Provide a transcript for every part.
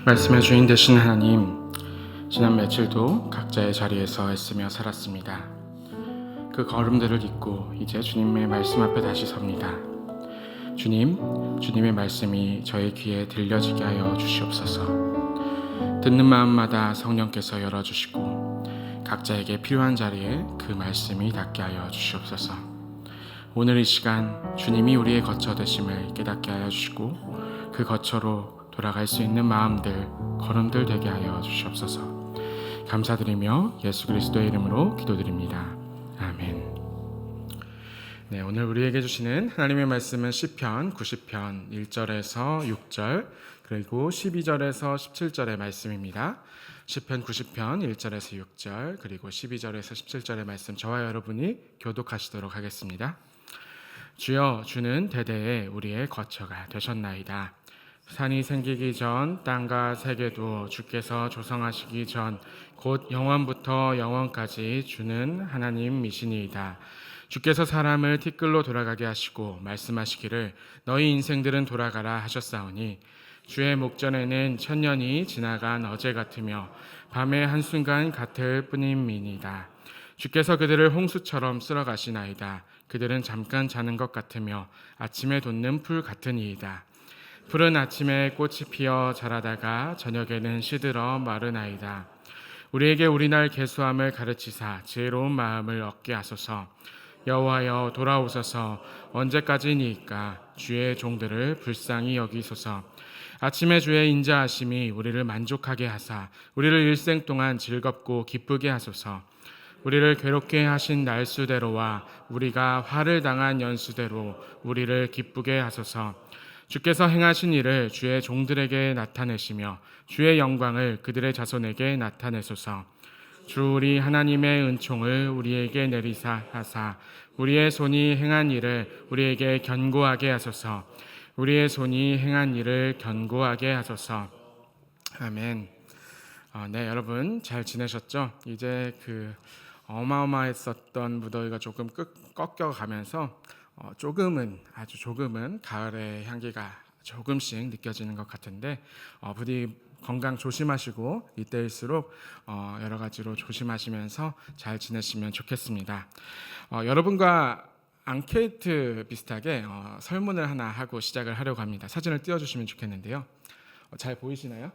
말씀의 주인 되신 하나님, 지난 며칠도 각자의 자리에서 애쓰며 살았습니다. 그 걸음들을 잇고 이제 주님의 말씀 앞에 다시 섭니다. 주님의 말씀이 저의 귀에 들려지게 하여 주시옵소서. 듣는 마음마다 성령께서 열어주시고 각자에게 필요한 자리에 그 말씀이 닿게 하여 주시옵소서. 오늘 이 시간 주님이 우리의 거처 되심을 깨닫게 하여 주시고 그 거처로 돌아갈 수 있는 마음들, 걸음들 되게 하여 주시옵소서. 감사드리며 예수 그리스도의 이름으로 기도드립니다. 아멘. 네, 오늘 우리에게 주시는 하나님의 말씀은 시편 90편 1절에서 6절 그리고 12절에서 17절의 말씀입니다. 시편 90편 1절에서 6절 그리고 12절에서 17절의 말씀 저와 여러분이 교독하시도록 하겠습니다. 주여, 주는 대대에 우리의 거처가 되셨나이다. 산이 생기기 전 땅과 세계도 주께서 조성하시기 전 곧 영원부터 영원까지 주는 하나님이시니이다. 주께서 사람을 티끌로 돌아가게 하시고 말씀하시기를 너희 인생들은 돌아가라 하셨사오니 주의 목전에는 천년이 지나간 어제 같으며 밤의 한순간 같을 뿐임이니이다. 주께서 그들을 홍수처럼 쓸어 가시나이다. 그들은 잠깐 자는 것 같으며 아침에 돋는 풀 같으니이다. 푸른 아침에 꽃이 피어 자라다가 저녁에는 시들어 마르나이다. 우리에게 우리날 계수함을 가르치사 지혜로운 마음을 얻게 하소서. 여호와여, 돌아오소서. 언제까지니까 주의 종들을 불쌍히 여기소서. 아침에 주의 인자하심이 우리를 만족하게 하사 우리를 일생 동안 즐겁고 기쁘게 하소서. 우리를 괴롭게 하신 날수대로와 우리가 화를 당한 연수대로 우리를 기쁘게 하소서. 주께서 행하신 일을 주의 종들에게 나타내시며 주의 영광을 그들의 자손에게 나타내소서. 주 우리 하나님의 은총을 우리에게 내리사 하사 우리의 손이 행한 일을 우리에게 견고하게 하소서. 우리의 손이 행한 일을 견고하게 하소서. 아멘. 네, 여러분 잘 지내셨죠? 이제 어마어마했었던 무더위가 조금 꺾여가면서 조금은, 아주 조금은 가을의 향기가 조금씩 느껴지는 것 같은데 부디 건강 조심하시고 이때일수록 여러 가지로 조심하시면서 잘 지내시면 좋겠습니다. 여러분과 앙케이트 비슷하게 설문을 하나 하고 시작을 하려고 합니다. 사진을 띄워주시면 좋겠는데요. 잘 보이시나요?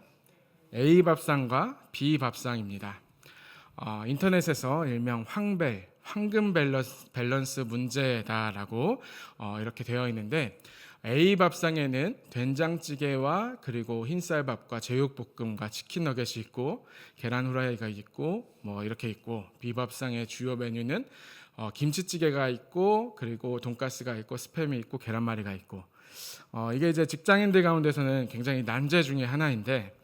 A 밥상과 B 밥상입니다. 인터넷에서 일명 황금 밸런스 문제다라고 이렇게 되어 있는데 A 밥상에는 된장찌개와 그리고 흰쌀밥과 제육볶음과 치킨 너겟이 있고 계란 후라이가 있고 이렇게 있고 B 밥상의 주요 메뉴는 김치찌개가 있고 그리고 돈가스가 있고 스팸이 있고 계란말이가 있고 이게 이제 직장인들 가운데서는 굉장히 난제 중에 하나인데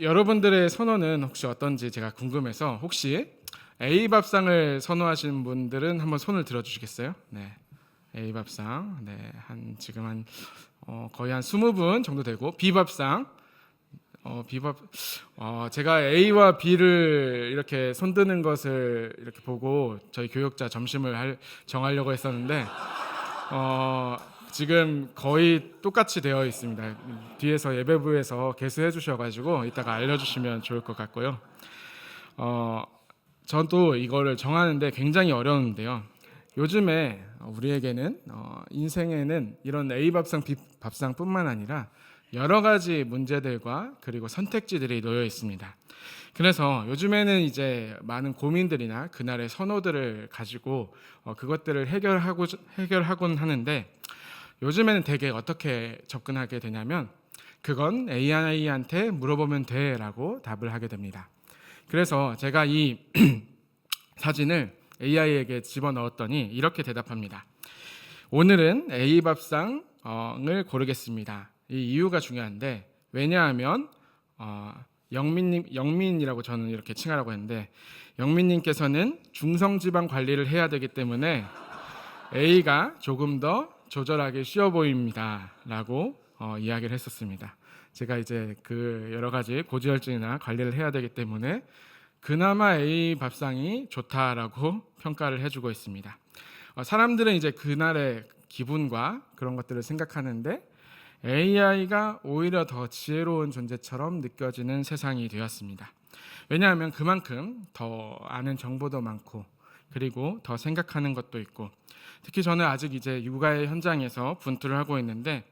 여러분들의 선호는 혹시 어떤지 제가 궁금해서 혹시 A 밥상을 선호하시는 분들은 한번 손을 들어주시겠어요? 네, A 밥상, 네, 지금 거의 한 20분 정도 되고 B 밥상, 제가 A와 B를 이렇게 손드는 것을 이렇게 보고 저희 교육자 점심을 정하려고 했었는데 지금 거의 똑같이 되어 있습니다. 뒤에서 예배부에서 개수해 주셔가지고 이따가 알려주시면 좋을 것 같고요. 저도 이거를 정하는데 굉장히 어려운데요. 요즘에 우리에게는 인생에는 이런 A 밥상, B 밥상뿐만 아니라 여러 가지 문제들과 그리고 선택지들이 놓여 있습니다. 그래서 요즘에는 이제 많은 고민들이나 그날의 선호들을 가지고 그것들을 해결하곤 하는데 요즘에는 되게 어떻게 접근하게 되냐면 그건 AI한테 물어보면 돼 라고 답을 하게 됩니다. 그래서 제가 이 사진을 AI에게 집어넣었더니 이렇게 대답합니다. 오늘은 A 밥상을 고르겠습니다. 이 이유가 중요한데 왜냐하면 영민이라고 저는 이렇게 칭하라고 했는데 영민님께서는 중성지방 관리를 해야 되기 때문에 A가 조금 더 조절하기 쉬워 보입니다 라고 이야기를 했었습니다. 제가 이제 그 여러 가지 고지혈증이나 관리를 해야 되기 때문에 그나마 A 밥상이 좋다라고 평가를 해주고 있습니다. 사람들은 이제 그날의 기분과 그런 것들을 생각하는데 AI가 오히려 더 지혜로운 존재처럼 느껴지는 세상이 되었습니다. 왜냐하면 그만큼 더 아는 정보도 많고 그리고 더 생각하는 것도 있고, 특히 저는 아직 이제 육아의 현장에서 분투를 하고 있는데,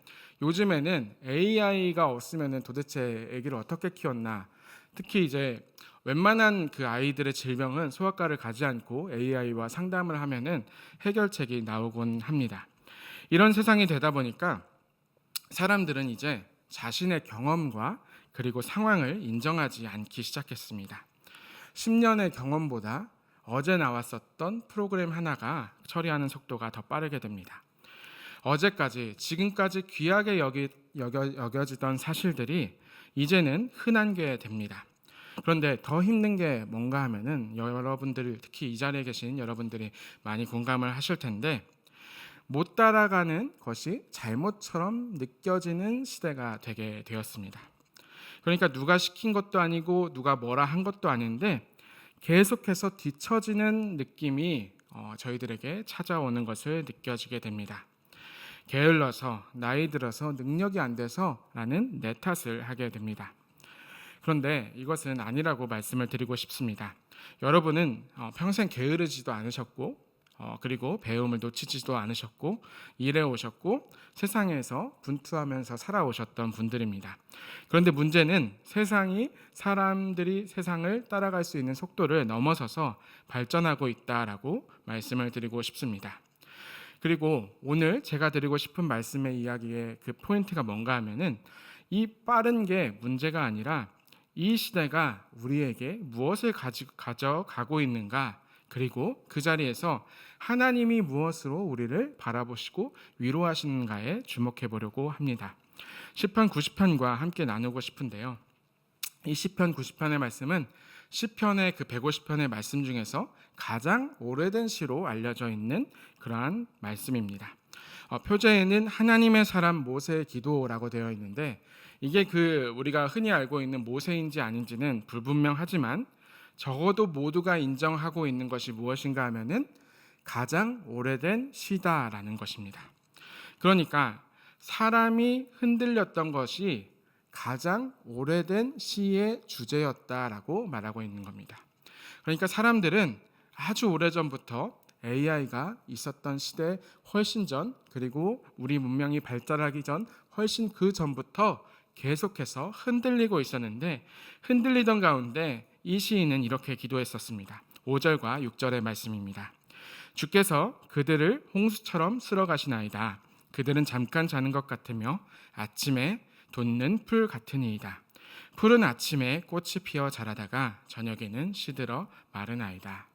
요즘에는 AI가 없으면 도대체 아기를 어떻게 키웠나, 특히 이제 웬만한 그 아이들의 질병은 소아과를 가지 않고 AI와 상담을 하면은 해결책이 나오곤 합니다. 이런 세상이 되다 보니까 사람들은 이제 자신의 경험과 그리고 상황을 인정하지 않기 시작했습니다. 10년의 경험보다 어제 나왔었던 프로그램 하나가 처리하는 속도가 더 빠르게 됩니다. 어제까지, 지금까지 귀하게 여겨지던 사실들이 이제는 흔한 게 됩니다. 그런데 더 힘든 게 뭔가 하면은, 여러분들, 특히 이 자리에 계신 여러분들이 많이 공감을 하실 텐데, 못 따라가는 것이 잘못처럼 느껴지는 시대가 되게 되었습니다. 그러니까 누가 시킨 것도 아니고 누가 뭐라 한 것도 아닌데 계속해서 뒤처지는 느낌이 저희들에게 찾아오는 것을 느껴지게 됩니다. 게을러서, 나이 들어서, 능력이 안 돼서라는 내 탓을 하게 됩니다. 그런데 이것은 아니라고 말씀을 드리고 싶습니다. 여러분은 평생 게으르지도 않으셨고, 그리고 배움을 놓치지도 않으셨고, 일해 오셨고, 세상에서 분투하면서 살아오셨던 분들입니다. 그런데 문제는 사람들이 세상을 따라갈 수 있는 속도를 넘어서서 발전하고 있다라고 말씀을 드리고 싶습니다. 그리고 오늘 제가 드리고 싶은 말씀의 이야기의 그 포인트가 뭔가 하면은, 이 빠른 게 문제가 아니라 이 시대가 우리에게 무엇을 가져가고 있는가, 그리고 그 자리에서 하나님이 무엇으로 우리를 바라보시고 위로하시는가에 주목해 보려고 합니다. 시편 90편과 함께 나누고 싶은데요. 이 시편 90편의 말씀은 시편의 그 150편의 말씀 중에서 가장 오래된 시로 알려져 있는 그러한 말씀입니다. 표제에는 하나님의 사람 모세의 기도라고 되어 있는데, 이게 우리가 흔히 알고 있는 모세인지 아닌지는 불분명하지만 적어도 모두가 인정하고 있는 것이 무엇인가 하면은 가장 오래된 시다라는 것입니다. 그러니까 사람이 흔들렸던 것이 가장 오래된 시의 주제였다라고 말하고 있는 겁니다. 그러니까 사람들은 아주 오래전부터 AI가 있었던 시대 훨씬 전, 그리고 우리 문명이 발달하기 전 훨씬 그 전부터 계속해서 흔들리고 있었는데, 흔들리던 가운데 이 시인은 이렇게 기도했었습니다. 5절과 6절의 말씀입니다. 주께서 그들을 홍수처럼 쓸어 가시나이다. 그들은 잠깐 자는 것 같으며 아침에 돋는 풀 같으니이다. 풀은 아침에 꽃이 피어 자라다가 저녁에는 시들어 마르나이다.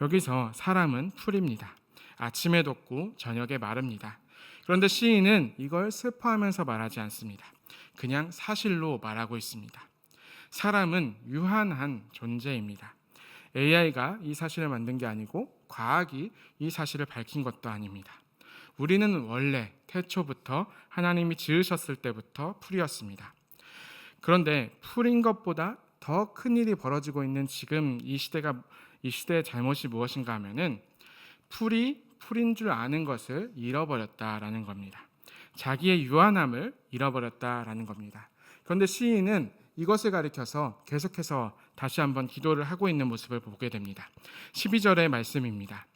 여기서 사람은 풀입니다. 아침에 돋고 저녁에 마릅니다. 그런데 시인은 이걸 슬퍼하면서 말하지 않습니다. 그냥 사실로 말하고 있습니다. 사람은 유한한 존재입니다. AI가 이 사실을 만든 게 아니고 과학이 이 사실을 밝힌 것도 아닙니다. 우리는 원래 태초부터 하나님이 지으셨을 때부터 풀이었습니다. 그런데 풀인 것보다 더 큰 일이 벌어지고 있는 지금 이 시대의 잘못이 무엇인가 하면은 풀이 풀인 줄 아는 것을 잃어버렸다라는 겁니다. 자기의 유한함을 잃어버렸다라는 겁니다. 그런데 시인은 이것을 가리켜서 계속해서 다시 한번 기도를 하고 있는 모습을 보게 됩니다. 12절의 말씀입니다.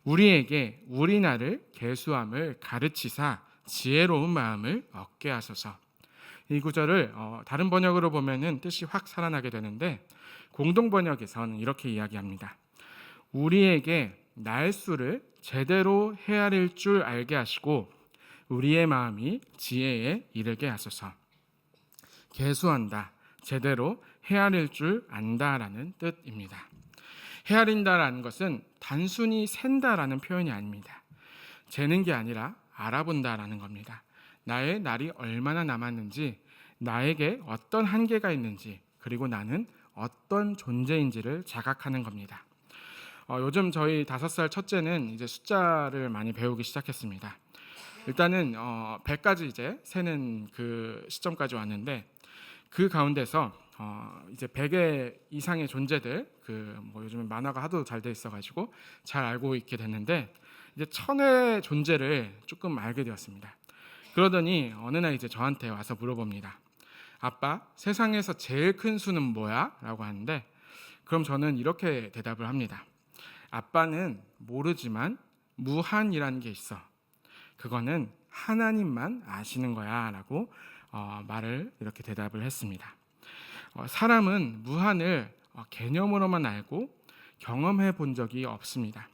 우리에게 우리나를 계수함을 가르치사 지혜로운 마음을 얻게 하소서. 이 구절을 다른 번역으로 보면은 뜻이 확 살아나게 되는데, 공동 번역에서는 이렇게 이야기합니다. 우리에게 날수를 제대로 헤아릴 줄 알게 하시고 우리의 마음이 지혜에 이르게 하소서. 계수한다, 제대로 헤아릴 줄 안다라는 뜻입니다. 헤아린다라는 것은 단순히 센다라는 표현이 아닙니다. 재는 게 아니라 알아본다라는 겁니다. 나의 날이 얼마나 남았는지, 나에게 어떤 한계가 있는지, 그리고 나는 어떤 존재인지를 자각하는 겁니다. 요즘 저희 5살 첫째는 이제 숫자를 많이 배우기 시작했습니다. 일단은 100까지 이제 세는 그 시점까지 왔는데, 그 가운데서 이제 100의 이상의 존재들, 요즘에 만화가 하도 잘 돼 있어가지고 잘 알고 있게 됐는데, 이제 1000의 존재를 조금 알게 되었습니다. 그러더니 어느 날 이제 저한테 와서 물어봅니다. 아빠, 세상에서 제일 큰 수는 뭐야? 라고 하는데, 그럼 저는 이렇게 대답을 합니다. 아빠는 모르지만 무한이라는 게 있어. 그거는 하나님만 아시는 거야 라고 말을 이렇게 대답을 했습니다. 사람은 무한을 개념으로만 알고 경험해 본 적이 없습니다.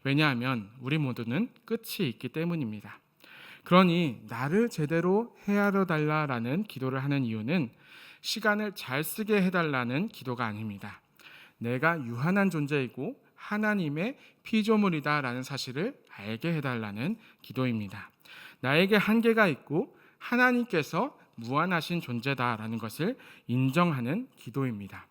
왜냐하면 우리 모두는 끝이 있기 때문입니다. 그러니 나를 제대로 헤아려 달라라는 기도를 하는 이유는 시간을 잘 쓰게 해달라는 기도가 아닙니다. 내가 유한한 존재이고 하나님의 피조물이다라는 사실을 알게 해달라는 기도입니다. 나에게 한계가 있고 하나님께서 무한하신 존재다라는 것을 인정하는 기도입니다.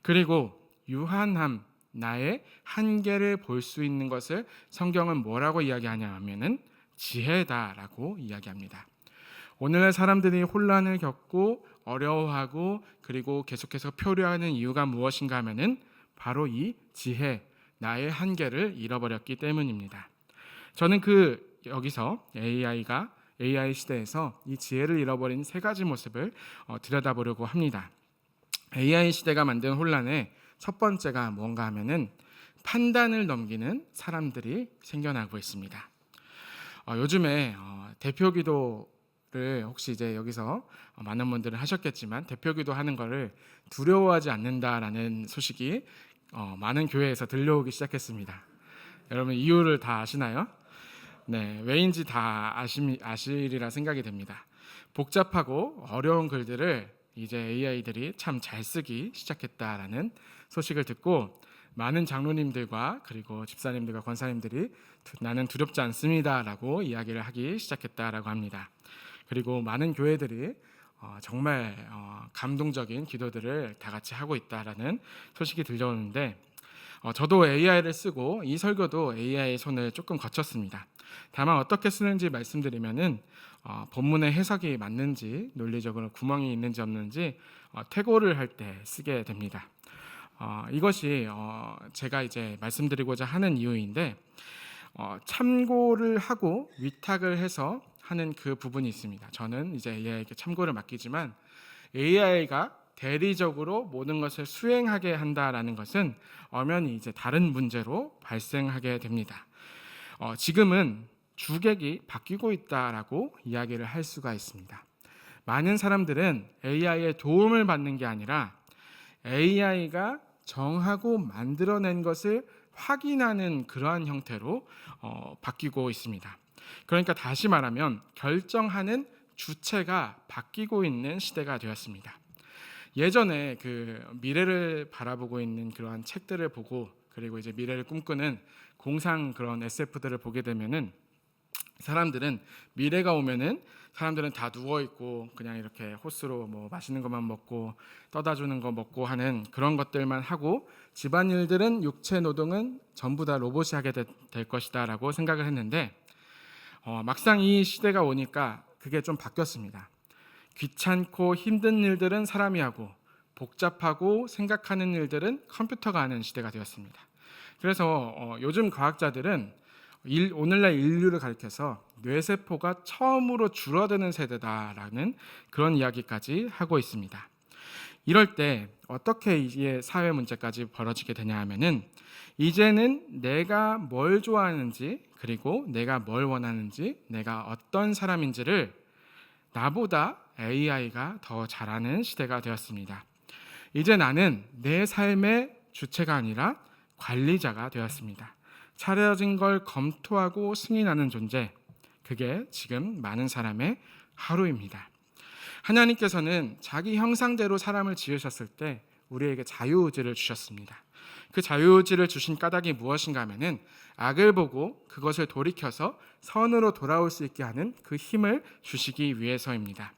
그리고 유한함, 나의 한계를 볼 수 있는 것을 성경은 뭐라고 이야기하냐 하면은 지혜다라고 이야기합니다. 오늘날 사람들이 혼란을 겪고 어려워하고 그리고 계속해서 표류하는 이유가 무엇인가 하면은 바로 이 지혜, 나의 한계를 잃어버렸기 때문입니다. 저는 여기서 AI 시대에서 이 지혜를 잃어버린 세 가지 모습을 들여다보려고 합니다. AI 시대가 만든 혼란의 첫 번째가 뭔가 하면은 판단을 넘기는 사람들이 생겨나고 있습니다. 요즘에 대표기도를 혹시 이제 여기서 많은 분들은 하셨겠지만 대표기도 하는 거를 두려워하지 않는다라는 소식이 많은 교회에서 들려오기 시작했습니다. 여러분 이유를 다 아시나요? 네, 왜인지 다 아시리라 생각이 됩니다. 복잡하고 어려운 글들을 이제 AI들이 참 잘 쓰기 시작했다라는 소식을 듣고 많은 장로님들과 그리고 집사님들과 권사님들이 나는 두렵지 않습니다라고 이야기를 하기 시작했다라고 합니다. 그리고 많은 교회들이 정말 감동적인 기도들을 다 같이 하고 있다라는 소식이 들려오는데 저도 AI를 쓰고 이 설교도 AI의 손을 조금 거쳤습니다. 다만 어떻게 쓰는지 말씀드리면은 본문의 해석이 맞는지 논리적으로 구멍이 있는지 없는지 태고를 할 때 쓰게 됩니다. 이것이 제가 이제 말씀드리고자 하는 이유인데 참고를 하고 위탁을 해서 하는 그 부분이 있습니다. 저는 이제 AI에게 참고를 맡기지만 AI가 대리적으로 모든 것을 수행하게 한다라는 것은 엄연히 이제 다른 문제로 발생하게 됩니다. 지금은 주객이 바뀌고 있다라고 이야기를 할 수가 있습니다. 많은 사람들은 AI의 도움을 받는 게 아니라 AI가 정하고 만들어낸 것을 확인하는 그러한 형태로 바뀌고 있습니다. 그러니까 다시 말하면 결정하는 주체가 바뀌고 있는 시대가 되었습니다. 예전에 그 미래를 바라보고 있는 그러한 책들을 보고 그리고 이제 미래를 꿈꾸는 공상 그런 SF들을 보게 되면은 사람들은 미래가 오면은 사람들은 다 누워 있고 그냥 이렇게 호스로 뭐 맛있는 것만 먹고 떠다 주는 거 먹고 하는 그런 것들만 하고 집안일들은 육체 노동은 전부 다 로봇이 하게 될 것이다라고 생각을 했는데 막상 이 시대가 오니까 그게 좀 바뀌었습니다. 귀찮고 힘든 일들은 사람이 하고 복잡하고 생각하는 일들은 컴퓨터가 하는 시대가 되었습니다. 그래서 요즘 과학자들은 오늘날 인류를 가리켜서 뇌세포가 처음으로 줄어드는 세대다라는 그런 이야기까지 하고 있습니다. 이럴 때 어떻게 이게 사회 문제까지 벌어지게 되냐 하면은 이제는 내가 뭘 좋아하는지 그리고 내가 뭘 원하는지 내가 어떤 사람인지를 나보다 AI가 더 잘하는 시대가 되었습니다. 이제 나는 내 삶의 주체가 아니라 관리자가 되었습니다. 차려진 걸 검토하고 승인하는 존재, 그게 지금 많은 사람의 하루입니다. 하나님께서는 자기 형상대로 사람을 지으셨을 때 우리에게 자유의지를 주셨습니다. 그 자유의지를 주신 까닭이 무엇인가 하면은 악을 보고 그것을 돌이켜서 선으로 돌아올 수 있게 하는 그 힘을 주시기 위해서입니다.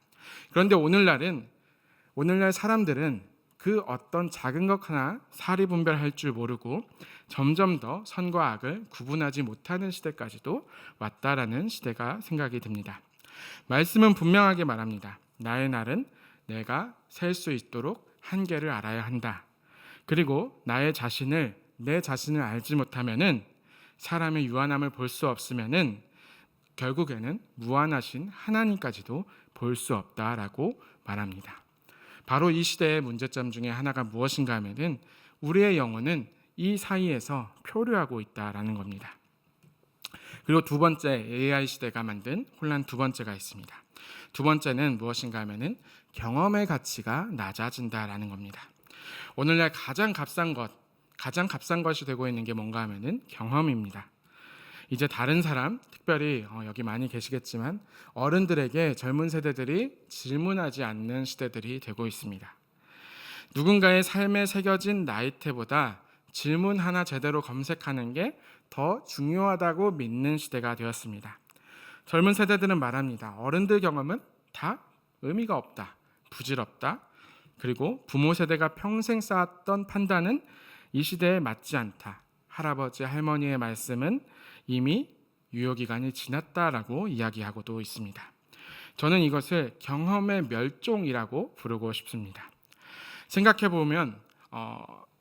그런데 오늘날 사람들은 그 어떤 작은 것 하나 사리분별할 줄 모르고 점점 더 선과 악을 구분하지 못하는 시대까지도 왔다라는 시대가 생각이 듭니다. 말씀은 분명하게 말합니다. 나의 날은 내가 셀 수 있도록 한계를 알아야 한다. 그리고 내 자신을 알지 못하면은 사람의 유한함을 볼 수 없으면은 결국에는 무한하신 하나님까지도 볼 수 없다라고 말합니다. 바로 이 시대의 문제점 중에 하나가 무엇인가 하면은 우리의 영혼은 이 사이에서 표류하고 있다라는 겁니다. 그리고 두 번째, AI 시대가 만든 혼란 두 번째가 있습니다. 두 번째는 무엇인가 하면은 경험의 가치가 낮아진다라는 겁니다. 오늘날 가장 값싼 것이 되고 있는 게 뭔가 하면은 경험입니다. 이제 다른 사람, 특별히 여기 많이 계시겠지만 어른들에게 젊은 세대들이 질문하지 않는 시대들이 되고 있습니다. 누군가의 삶에 새겨진 나이테보다 질문 하나 제대로 검색하는 게 더 중요하다고 믿는 시대가 되었습니다. 젊은 세대들은 말합니다. 어른들 경험은 다 의미가 없다, 부질없다. 그리고 부모 세대가 평생 쌓았던 판단은 이 시대에 맞지 않다. 할아버지, 할머니의 말씀은 이미 유효기간이 지났다라고 이야기하고도 있습니다. 저는 이것을 경험의 멸종이라고 부르고 싶습니다. 생각해보면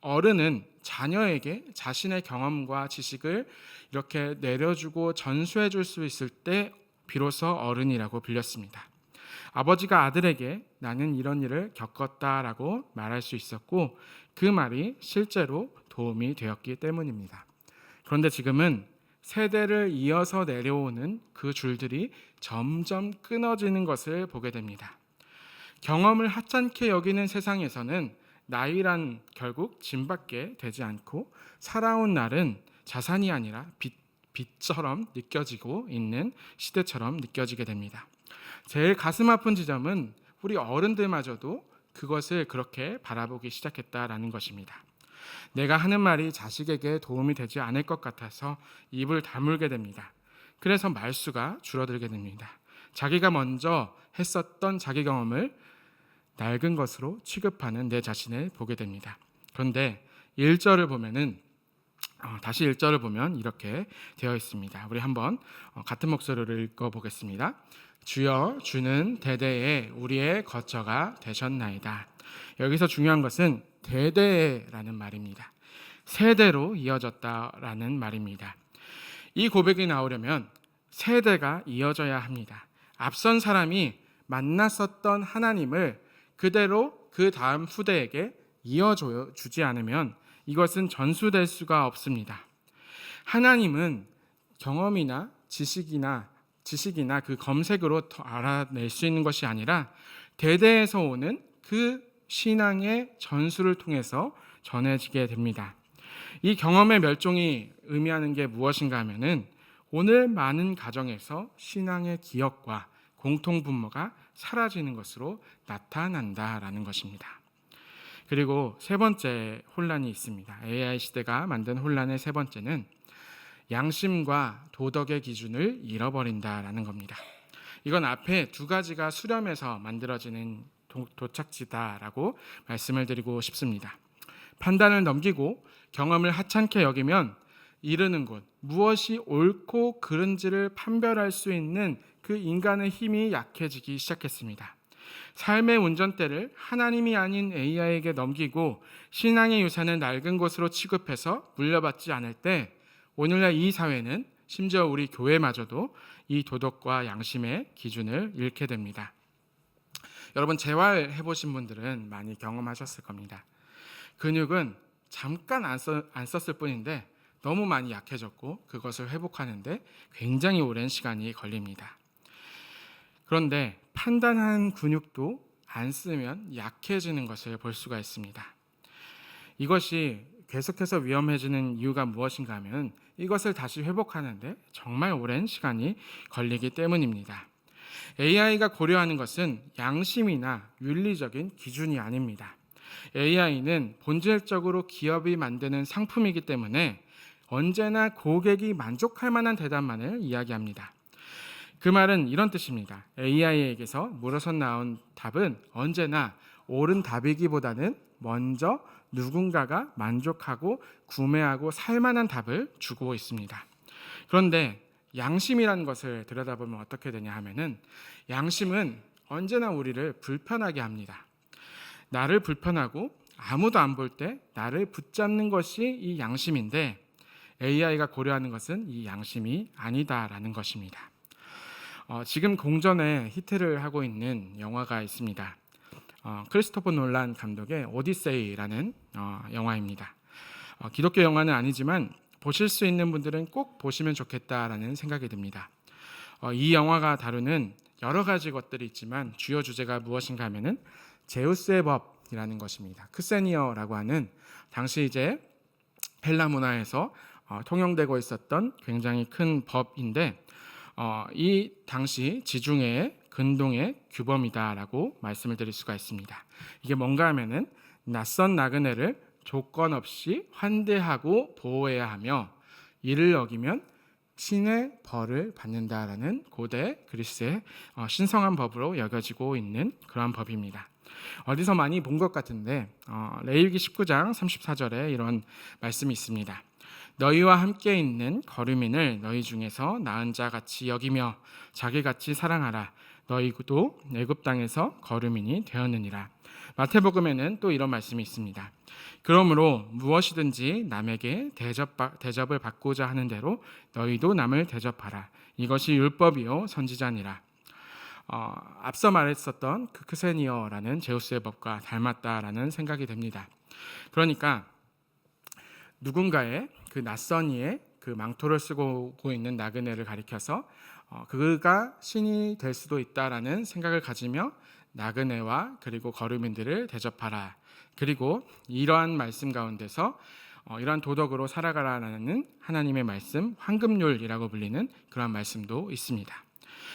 어른은 자녀에게 자신의 경험과 지식을 이렇게 내려주고 전수해 줄 수 있을 때 비로소 어른이라고 불렸습니다. 아버지가 아들에게 나는 이런 일을 겪었다라고 말할 수 있었고 그 말이 실제로 도움이 되었기 때문입니다. 그런데 지금은 세대를 이어서 내려오는 그 줄들이 점점 끊어지는 것을 보게 됩니다. 경험을 하찮게 여기는 세상에서는 나이란 결국 짐밖에 되지 않고 살아온 날은 자산이 아니라 빚처럼 느껴지고 있는 시대처럼 느껴지게 됩니다. 제일 가슴 아픈 지점은 우리 어른들마저도 그것을 그렇게 바라보기 시작했다라는 것입니다. 내가 하는 말이 자식에게 도움이 되지 않을 것 같아서 입을 다물게 됩니다. 그래서 말수가 줄어들게 됩니다. 자기가 먼저 했었던 자기 경험을 낡은 것으로 취급하는 내 자신을 보게 됩니다. 그런데 1절을 보면은 다시 1절을 보면 이렇게 되어 있습니다. 우리 한번 같은 목소리로 읽어보겠습니다. 주여 주는 대대에 우리의 거처가 되셨나이다. 여기서 중요한 것은 대대라는 말입니다. 세대로 이어졌다라는 말입니다. 이 고백이 나오려면 세대가 이어져야 합니다. 앞선 사람이 만났었던 하나님을 그대로 그 다음 후대에게 이어주지 않으면 이것은 전수될 수가 없습니다. 하나님은 경험이나 지식이나 그 검색으로 더 알아낼 수 있는 것이 아니라 대대에서 오는 그 신앙의 전수를 통해서 전해지게 됩니다. 이 경험의 멸종이 의미하는 게 무엇인가 하면은 오늘 많은 가정에서 신앙의 기억과 공통분모가 사라지는 것으로 나타난다라는 것입니다. 그리고 세 번째 혼란이 있습니다. AI 시대가 만든 혼란의 세 번째는 양심과 도덕의 기준을 잃어버린다라는 겁니다. 이건 앞에 두 가지가 수렴해서 만들어지는 도착지다라고 말씀을 드리고 싶습니다. 판단을 넘기고 경험을 하찮게 여기면 이르는 곳, 무엇이 옳고 그른지를 판별할 수 있는 그 인간의 힘이 약해지기 시작했습니다. 삶의 운전대를 하나님이 아닌 AI에게 넘기고 신앙의 유산을 낡은 것으로 취급해서 물려받지 않을 때 오늘날 이 사회는 심지어 우리 교회마저도 이 도덕과 양심의 기준을 잃게 됩니다. 여러분 재활해 보신 분들은 많이 경험하셨을 겁니다. 근육은 잠깐 안 썼을 뿐인데 너무 많이 약해졌고 그것을 회복하는데 굉장히 오랜 시간이 걸립니다. 그런데 판단한 근육도 안 쓰면 약해지는 것을 볼 수가 있습니다. 이것이 계속해서 위험해지는 이유가 무엇인가 하면 이것을 다시 회복하는데 정말 오랜 시간이 걸리기 때문입니다. AI가 고려하는 것은 양심이나 윤리적인 기준이 아닙니다. AI는 본질적으로 기업이 만드는 상품이기 때문에 언제나 고객이 만족할 만한 대답만을 이야기합니다. 그 말은 이런 뜻입니다. AI에게서 물어서 나온 답은 언제나 옳은 답이기보다는 먼저 누군가가 만족하고 구매하고 살 만한 답을 주고 있습니다. 그런데 양심이라는 것을 들여다보면 어떻게 되냐 하면은 양심은 언제나 우리를 불편하게 합니다. 나를 불편하고 아무도 안 볼 때 나를 붙잡는 것이 이 양심인데 AI가 고려하는 것은 이 양심이 아니다라는 것입니다. 지금 공전에 히트를 하고 있는 영화가 있습니다. 크리스토퍼 놀란 감독의 오디세이라는 영화입니다. 기독교 영화는 아니지만 보실 수 있는 분들은 꼭 보시면 좋겠다라는 생각이 듭니다. 이 영화가 다루는 여러 가지 것들이 있지만 주요 주제가 무엇인가 하면은 제우스의 법이라는 것입니다. 크세니어라고 하는 당시 이제 헬라 문화에서 통용되고 있었던 굉장히 큰 법인데 이 당시 지중해의 근동의 규범이다라고 말씀을 드릴 수가 있습니다. 이게 뭔가 하면은 낯선 나그네를 조건 없이 환대하고 보호해야 하며 이를 어기면 신의 벌을 받는다라는 고대 그리스의 신성한 법으로 여겨지고 있는 그러한 법입니다. 어디서 많이 본 것 같은데 레위기 19장 34절에 이런 말씀이 있습니다. 너희와 함께 있는 거류민을 너희 중에서 나은 자 같이 여기며 자기같이 사랑하라. 너희도 애굽 땅에서 거류민이 되었느니라. 마태복음에는 또 이런 말씀이 있습니다. 그러므로 무엇이든지 남에게 대접을 받고자 하는 대로 너희도 남을 대접하라. 이것이 율법이요 선지자니라. 앞서 말했었던 그 크세니어라는 제우스의 법과 닮았다라는 생각이 됩니다. 그러니까 누군가의 그 낯선 이의 그 망토를 쓰고 있는 나그네를 가리켜서 그가 신이 될 수도 있다라는 생각을 가지며 나그네와 그리고 거류민들을 대접하라. 그리고 이러한 말씀 가운데서 이러한 도덕으로 살아가라는 하나님의 말씀, 황금률이라고 불리는 그러한 말씀도 있습니다.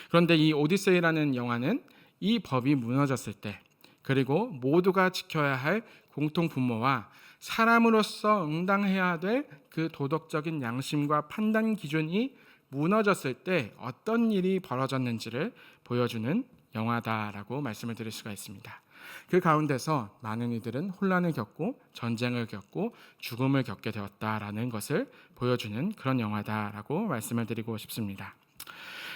그런데 이 오디세이라는 영화는 이 법이 무너졌을 때 그리고 모두가 지켜야 할 공통 분모와 사람으로서 응당해야 될 그 도덕적인 양심과 판단 기준이 무너졌을 때 어떤 일이 벌어졌는지를 보여주는 영화다라고 말씀을 드릴 수가 있습니다. 그 가운데서 많은 이들은 혼란을 겪고 전쟁을 겪고 죽음을 겪게 되었다라는 것을 보여주는 그런 영화다라고 말씀을 드리고 싶습니다.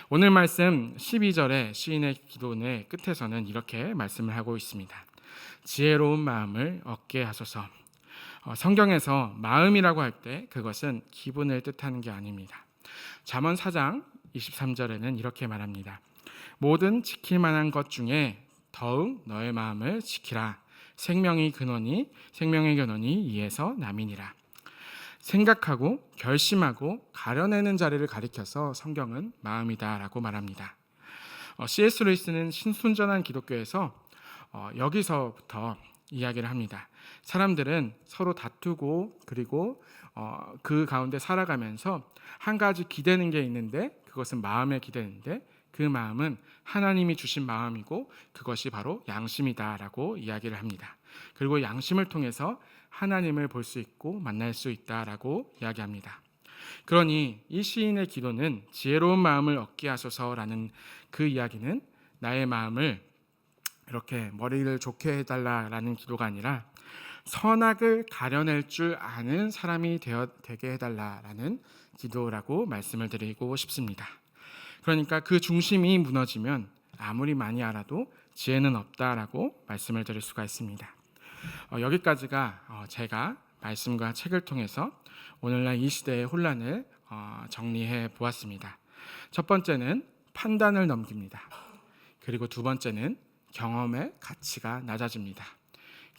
오늘 말씀 12절의 시인의 기도의 끝에서는 이렇게 말씀을 하고 있습니다. 지혜로운 마음을 얻게 하소서. 성경에서 마음이라고 할 때 그것은 기분을 뜻하는 게 아닙니다. 잠언 4장 23절에는 이렇게 말합니다. 모든 지킬 만한 것 중에 더욱 너의 마음을 지키라. 생명의 근원이 이에서 남이니라. 생각하고 결심하고 가려내는 자리를 가리켜서 성경은 마음이다라고 말합니다. C.S. 루이스는 신순전한 기독교에서 여기서부터 이야기를 합니다. 사람들은 서로 다투고 그리고 그 가운데 살아가면서 한 가지 기대는 게 있는데 그것은 마음의 기대인데 그 마음은 하나님이 주신 마음이고 그것이 바로 양심이다라고 이야기를 합니다. 그리고 양심을 통해서 하나님을 볼 수 있고 만날 수 있다라고 이야기합니다. 그러니 이 시인의 기도는 지혜로운 마음을 얻게 하소서라는 그 이야기는 나의 마음을 이렇게 머리를 좋게 해달라라는 기도가 아니라 선악을 가려낼 줄 아는 사람이 되게 해달라라는 기도라고 말씀을 드리고 싶습니다. 그러니까 그 중심이 무너지면 아무리 많이 알아도 지혜는 없다라고 말씀을 드릴 수가 있습니다. 여기까지가 제가 말씀과 책을 통해서 오늘날 이 시대의 혼란을 정리해 보았습니다. 첫 번째는 판단을 넘깁니다. 그리고 두 번째는 경험의 가치가 낮아집니다.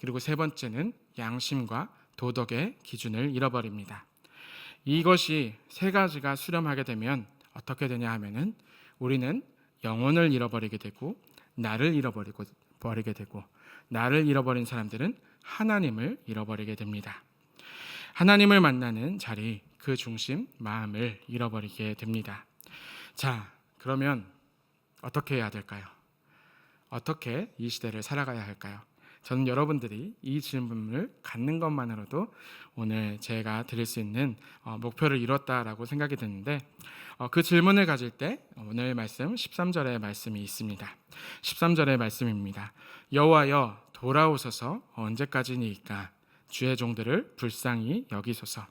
그리고 세 번째는 양심과 도덕의 기준을 잃어버립니다. 이것이 세 가지가 수렴하게 되면 어떻게 되냐 하면은 우리는 영혼을 잃어버리게 되고 나를 잃어버리게 되고 나를 잃어버린 사람들은 하나님을 잃어버리게 됩니다. 하나님을 만나는 자리, 그 중심, 마음을 잃어버리게 됩니다. 자, 그러면 어떻게 해야 될까요? 어떻게 이 시대를 살아가야 할까요? 저는 여러분들이 이 질문을 갖는 것만으로도 오늘 제가 드릴 수 있는 목표를 이뤘다라고 생각이 드는데 그 질문을 가질 때 오늘 말씀 13절의 말씀이 있습니다. 13절의 말씀입니다. 여호와여 돌아오소서 언제까지니이까 주의 종들을 불쌍히 여기소서.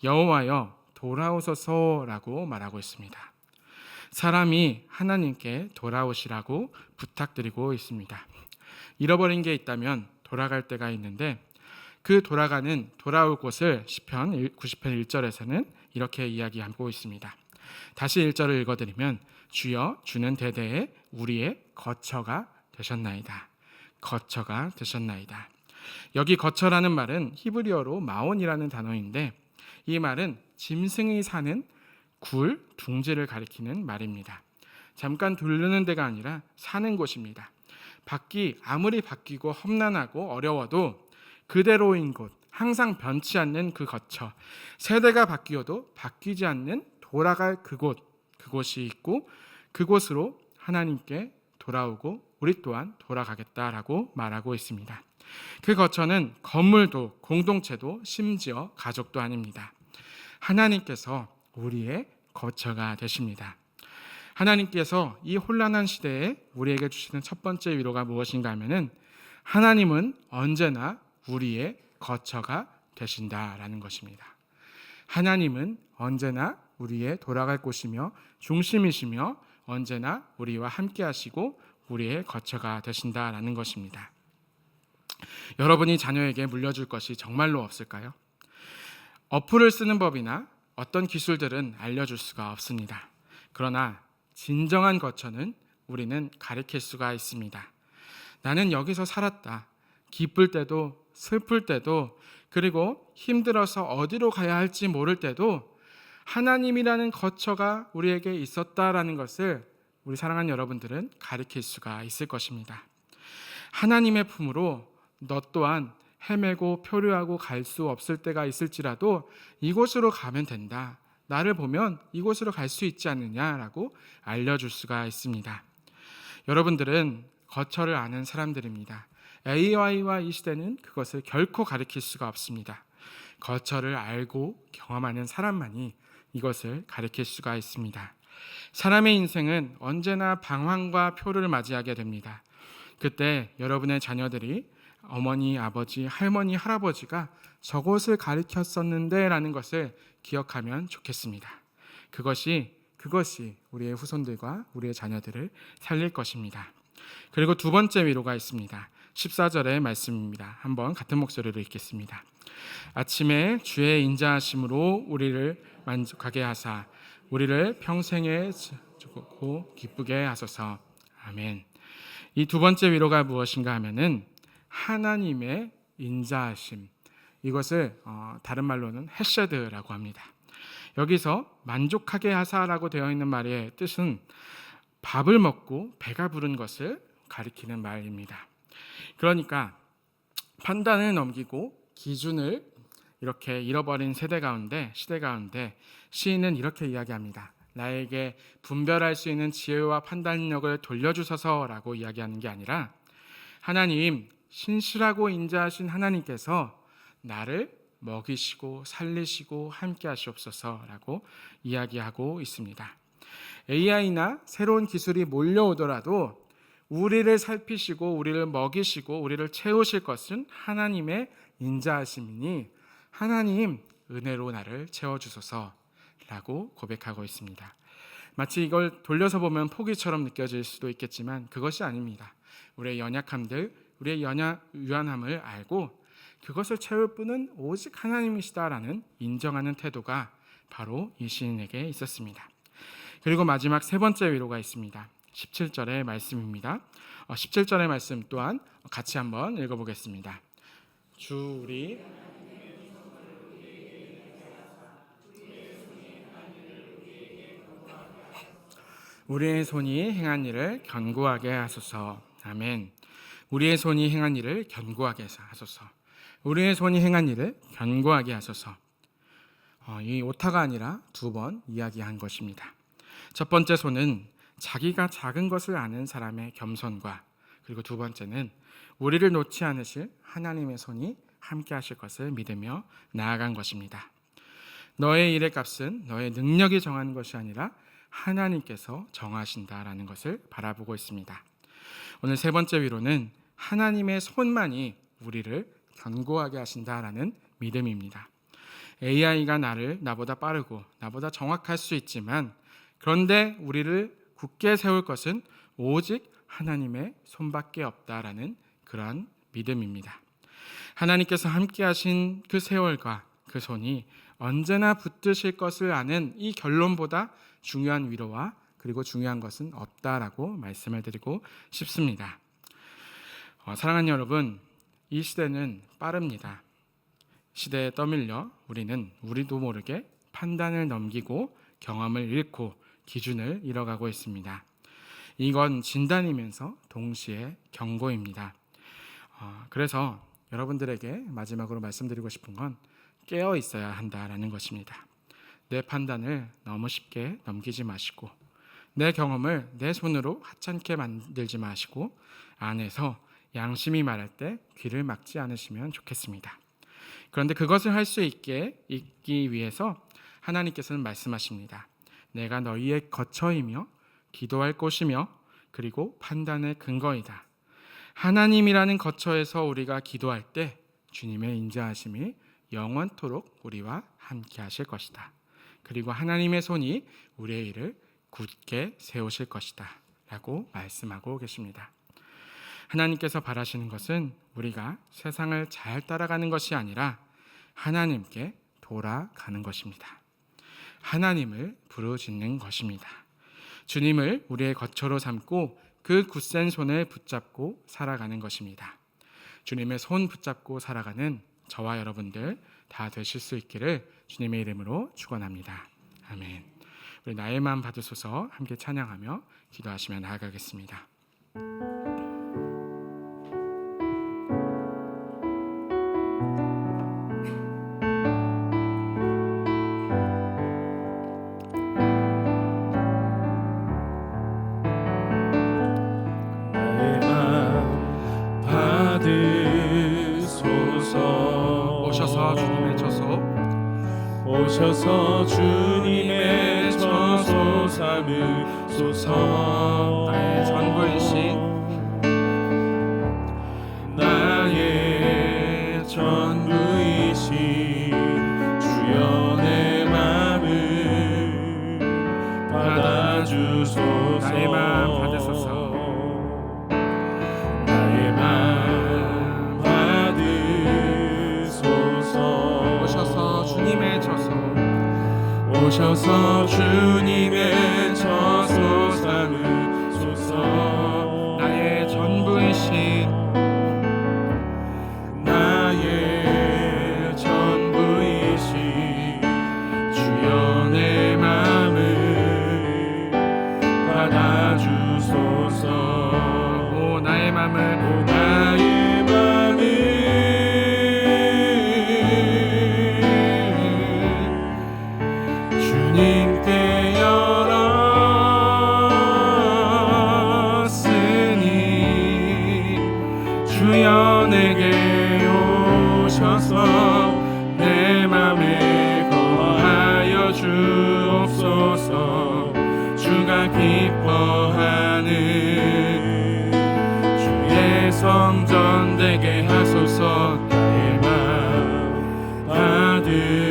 여호와여 돌아오소서라고 말하고 있습니다. 사람이 하나님께 돌아오시라고 부탁드리고 있습니다. 잃어버린 게 있다면 돌아갈 때가 있는데 그 돌아올 곳을 시편 90편 1절에서는 이렇게 이야기하고 있습니다. 다시 1절을 읽어드리면 주여 주는 대대에 우리의 거처가 되셨나이다. 거처가 되셨나이다. 여기 거처라는 말은 히브리어로 마온이라는 단어인데 이 말은 짐승이 사는 굴, 둥지를 가리키는 말입니다. 잠깐 돌르는 데가 아니라 사는 곳입니다. 밖이 아무리 바뀌고 험난하고 어려워도 그대로인 곳, 항상 변치 않는 그 거처, 세대가 바뀌어도 바뀌지 않는 돌아갈 그곳이 있고 그곳으로 하나님께 돌아오고 우리 또한 돌아가겠다라고 말하고 있습니다. 그 거처는 건물도 공동체도 심지어 가족도 아닙니다. 하나님께서 우리의 거처가 되십니다. 하나님께서 이 혼란한 시대에 우리에게 주시는 첫 번째 위로가 무엇인가 하면은 하나님은 언제나 우리의 거처가 되신다라는 것입니다. 하나님은 언제나 우리의 돌아갈 곳이며 중심이시며 언제나 우리와 함께 하시고 우리의 거처가 되신다라는 것입니다. 여러분이 자녀에게 물려줄 것이 정말로 없을까요? 어플을 쓰는 법이나 어떤 기술들은 알려줄 수가 없습니다. 그러나 진정한 거처는 우리는 가리킬 수가 있습니다. 나는 여기서 살았다. 기쁠 때도 슬플 때도 그리고 힘들어서 어디로 가야 할지 모를 때도 하나님이라는 거처가 우리에게 있었다라는 것을 우리 사랑하는 여러분들은 가리킬 수가 있을 것입니다. 하나님의 품으로 너 또한 헤매고 표류하고 갈 수 없을 때가 있을지라도 이곳으로 가면 된다. 나를 보면 이곳으로 갈 수 있지 않느냐라고 알려줄 수가 있습니다. 여러분들은 거처를 아는 사람들입니다. AI와 이 시대는 그것을 결코 가리킬 수가 없습니다. 거처를 알고 경험하는 사람만이 이것을 가리킬 수가 있습니다. 사람의 인생은 언제나 방황과 표를 맞이하게 됩니다. 그때 여러분의 자녀들이 어머니, 아버지, 할머니, 할아버지가 저것을 가르쳤었는데 라는 것을 기억하면 좋겠습니다. 그것이 우리의 후손들과 우리의 자녀들을 살릴 것입니다. 그리고 두 번째 위로가 있습니다. 14절의 말씀입니다. 한번 같은 목소리로 읽겠습니다. 아침에 주의 인자하심으로 우리를 만족하게 하사 우리를 평생에 주고 기쁘게 하소서. 아멘. 이 두 번째 위로가 무엇인가 하면은 하나님의 인자하심, 이것을 다른 말로는 헤세드라고 합니다. 여기서 만족하게 하사라고 되어 있는 말의 뜻은 밥을 먹고 배가 부른 것을 가리키는 말입니다. 그러니까 판단을 넘기고 기준을 이렇게 잃어버린 시대 가운데 시인은 이렇게 이야기합니다. 나에게 분별할 수 있는 지혜와 판단력을 돌려주소서라고 이야기하는 게 아니라 하나님, 신실하고 인자하신 하나님께서 나를 먹이시고 살리시고 함께 하시옵소서라고 이야기하고 있습니다. AI나 새로운 기술이 몰려오더라도 우리를 살피시고 우리를 먹이시고 우리를 채우실 것은 하나님의 인자하심이니 하나님 은혜로 나를 채워주소서라고 고백하고 있습니다. 마치 이걸 돌려서 보면 포기처럼 느껴질 수도 있겠지만 그것이 아닙니다. 우리의 연약함들, 우리의 유한함을 알고 그것을 채울 분은 오직 하나님이시다라는 인정하는 태도가 바로 이 시인에게 있었습니다. 그리고 마지막 세 번째 위로가 있습니다. 17절의 말씀입니다. 17절의 말씀 또한 같이 한번 읽어보겠습니다. 주 우리의 손이 행한 일을 견고하게 하소서. 아멘. 우리의 손이 행한 일을 견고하게 하소서. 우리의 손이 행한 일을 견고하게 하소서. 이 오타가 아니라 두 번 이야기한 것입니다. 첫 번째 손은 자기가 작은 것을 아는 사람의 겸손과 그리고 두 번째는 우리를 놓지 않으실 하나님의 손이 함께 하실 것을 믿으며 나아간 것입니다. 너의 일의 값은 너의 능력이 정하는 것이 아니라 하나님께서 정하신다라는 것을 바라보고 있습니다. 오늘 세 번째 위로는 하나님의 손만이 우리를 견고하게 하신다라는 믿음입니다. AI가 나보다 빠르고 나보다 정확할 수 있지만 그런데 우리를 굳게 세울 것은 오직 하나님의 손밖에 없다라는 그러한 믿음입니다. 하나님께서 함께 하신 그 세월과 그 손이 언제나 붙드실 것을 아는 이 결론보다 중요한 위로와 그리고 중요한 것은 없다라고 말씀을 드리고 싶습니다. 사랑하는 여러분, 이 시대는 빠릅니다. 시대에 떠밀려 우리는 우리도 모르게 판단을 넘기고 경험을 잃고 기준을 잃어가고 있습니다. 이건 진단이면서 동시에 경고입니다. 그래서 여러분들에게 마지막으로 말씀드리고 싶은 건 깨어 있어야 한다라는 것입니다. 내 판단을 너무 쉽게 넘기지 마시고 내 경험을 내 손으로 하찮게 만들지 마시고 안에서 양심이 말할 때 귀를 막지 않으시면 좋겠습니다. 그런데 그것을 할 수 있기 위해서 하나님께서는 말씀하십니다. 내가 너희의 거처이며 기도할 곳이며 그리고 판단의 근거이다. 하나님이라는 거처에서 우리가 기도할 때 주님의 인자하심이 영원토록 우리와 함께 하실 것이다. 그리고 하나님의 손이 우리의 일을 굳게 세우실 것이다 라고 말씀하고 계십니다. 하나님께서 바라시는 것은 우리가 세상을 잘 따라가는 것이 아니라 하나님께 돌아가는 것입니다. 하나님을 부르짖는 것입니다. 주님을 우리의 거처로 삼고 그 굳센 손을 붙잡고 살아가는 것입니다. 주님의 손 붙잡고 살아가는 저와 여러분들 다 되실 수 있기를 주님의 이름으로 축원합니다. 아멘. 우리 나의 마음 받으소서 함께 찬양하며 기도하시며 나아가겠습니다. 오셔서 주님의 저소 삼으소서. 나의 전부이신 나의 전부이신 주여 내 맘을 받아주소서. 나의 마음 받으소서. 나의 맘 받으소서. 오셔서 주님의 저소 오셔서 주님의 저소 삼으소서. 나의 전부이신 나의 전부이신 주여 내 맘을 받아주소서. 오 나의 맘을 나의 맘을 주님께 열었으니 주여 내게 오셔서 내 맘에 거하여 주옵소서. 주가 기뻐하는 주의 성전 되게 하소서. 나의 맘 받으소서.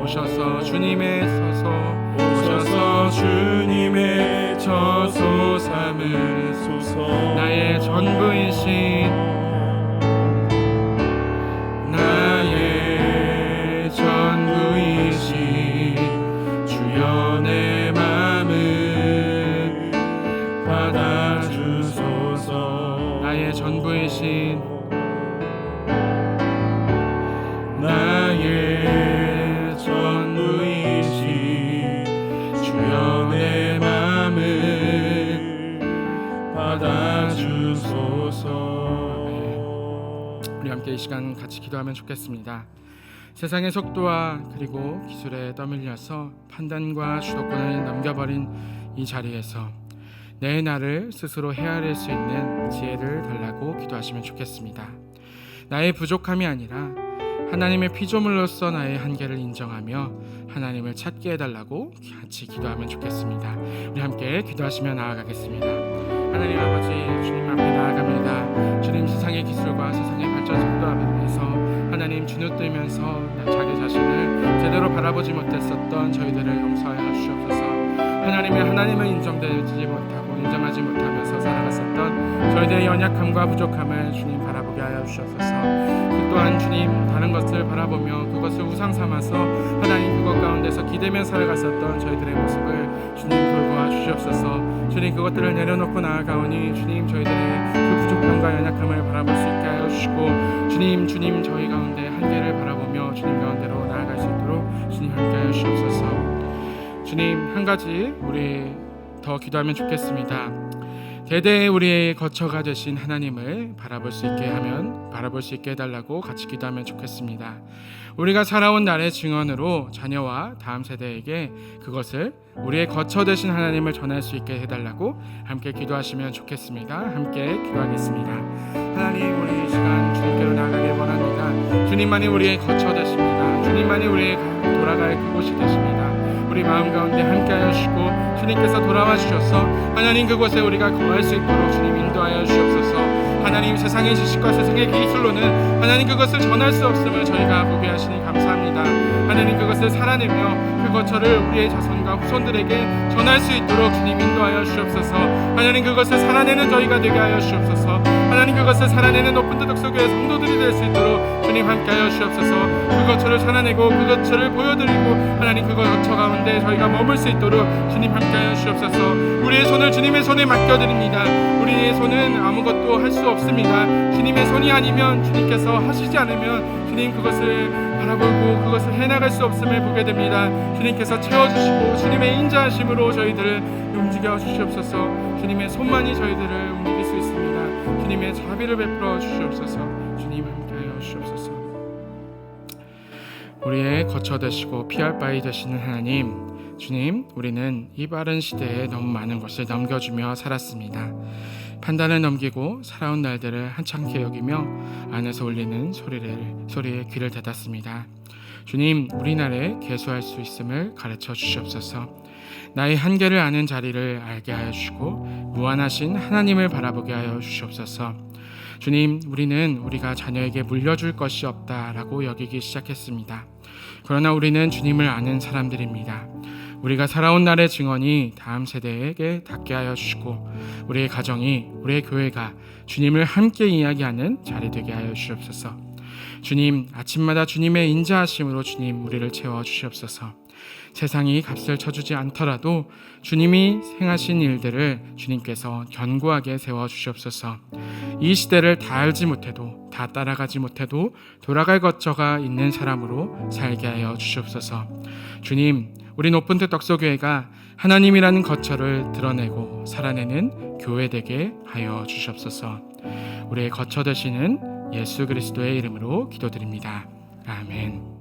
오셔서 주님의 저소 오셔서 주님의 저소 삼으소서. 나의 전부이신 나의 전부이신 주여 내 맘을 받아주소서. 나의 전부이신 나의 전부이신 주여 내 맘을 받아주소서. 우리 함께 이 시간 같이 기도하면 좋겠습니다. 세상의 속도와 그리고 기술에 떠밀려서 판단과 주도권을 넘겨버린 이 자리에서 내 나를 스스로 헤아릴 수 있는 지혜를 달라고 기도하시면 좋겠습니다. 나의 부족함이 아니라 하나님의 피조물로서 나의 한계를 인정하며 하나님을 찾게 해달라고 같이 기도하면 좋겠습니다. 우리 함께 기도하시며 나아가겠습니다. 하나님 아버지, 주님 앞에 나아갑니다. 주님, 세상의 기술과 세상의 발전 속도 앞에서 하나님 주눅들면서 자기 자신을 제대로 바라보지 못했었던 저희들을 용서하여 주시옵소서. 하나님을 인정되지 못하고 인정하지 못하면서 살아갔었던 저희들 저희들의 연약함과 부족함을 주님 바라보게 하여 주시옵소서. 그 또한 주님 다른 것을 바라보며 그것을 우상 삼아서 하나님 그것 가운데서 기대며 살아갔었던 저희들의 모습을 주님 돌보아 주시옵소서. 주님 그것들을 내려놓고 나아가오니 주님 저희들의 그 부족함과 연약함을 바라볼 수 있게 하여 주시고 주님 저희 가운데 한계를 바라보며 주님 가운데로 나아갈 수 있도록 주님 함께 하여 주시옵소서. 주님 한 가지 우리 더 기도하면 좋겠습니다. 대대의 우리의 거처가 되신 하나님을 바라볼 수 있게 해달라고 같이 기도하면 좋겠습니다. 우리가 살아온 날의 증언으로 자녀와 다음 세대에게 그것을 우리의 거처 되신 하나님을 전할 수 있게 해달라고 함께 기도하시면 좋겠습니다. 함께 기도하겠습니다. 하나님 우리 이 시간 주님께로 나아가길 원합니다. 주님만이 우리의 거처 되십니다. 주님만이 우리의 돌아갈 그곳이 되십니다. 우리 마음 가운데 함께하여 주시고 주님께서 돌아와 주셔서 하나님 그곳에 우리가 거할 수 있도록 주님 인도하여 주시옵소서. 하나님 세상의 지식과 세상의 기술로는 하나님 그것을 전할 수 없음을 저희가 보게 하시니 감사합니다. 하나님 그것을 살아내며 그 거처를 우리의 자손과 후손들에게 전할 수 있도록 주님 인도하여 주시옵소서. 하나님 그것을 살아내는 저희가 되게 하여 주시옵소서. 하나님 그것을 살아내는 높은 뜻속의 성도들이 될 수 있도록 주님 함께하여 주시옵소서. 그 거처를 살아내고 그 거처를 보여드리고 하나님 그 거처 가운데 저희가 머물 수 있도록 주님 함께하여 주시옵소서. 우리의 손을 주님의 손에 맡겨드립니다. 우리의 손은 아무것도 할 수 없습니다. 주님의 손이 아니면 주님께서 하시지 않으면 주님 그것을 바라보고 그것을 해나갈 수 없음을 보게 됩니다. 주님께서 채워주시고 주님의 인자하심으로 저희들을 움직여 주시옵소서. 주님의 손만이 저희들을 움직일 수 있습니다. 주님의 자비를 베풀어 주시옵소서. 주님 함께하여 주시옵소서. 우리의 거처 되시고 피할 바위 되시는 하나님, 주님, 우리는 이 빠른 시대에 너무 많은 것을 넘겨주며 살았습니다. 판단을 넘기고 살아온 날들을 한창케 여기며 안에서 울리는 소리에 귀를 닫았습니다. 주님, 우리 날에 계수할 수 있음을 가르쳐 주시옵소서. 나의 한계를 아는 자리를 알게 하여 주시고 무한하신 하나님을 바라보게 하여 주시옵소서. 주님, 우리는 우리가 자녀에게 물려줄 것이 없다라고 여기기 시작했습니다. 그러나 우리는 주님을 아는 사람들입니다. 우리가 살아온 날의 증언이 다음 세대에게 닿게 하여 주시고 우리의 가정이, 우리의 교회가 주님을 함께 이야기하는 자리 되게 하여 주시옵소서. 주님, 아침마다 주님의 인자하심으로 주님 우리를 채워 주시옵소서. 세상이 값을 쳐주지 않더라도 주님이 행하신 일들을 주님께서 견고하게 세워 주시옵소서. 이 시대를 다 알지 못해도, 다 따라가지 못해도 돌아갈 거처가 있는 사람으로 살게 하여 주시옵소서. 주님, 우리 높은 뜻 덕소교회가 하나님이라는 거처를 드러내고 살아내는 교회 되게 하여 주시옵소서. 우리의 거처 되시는 예수 그리스도의 이름으로 기도드립니다. 아멘.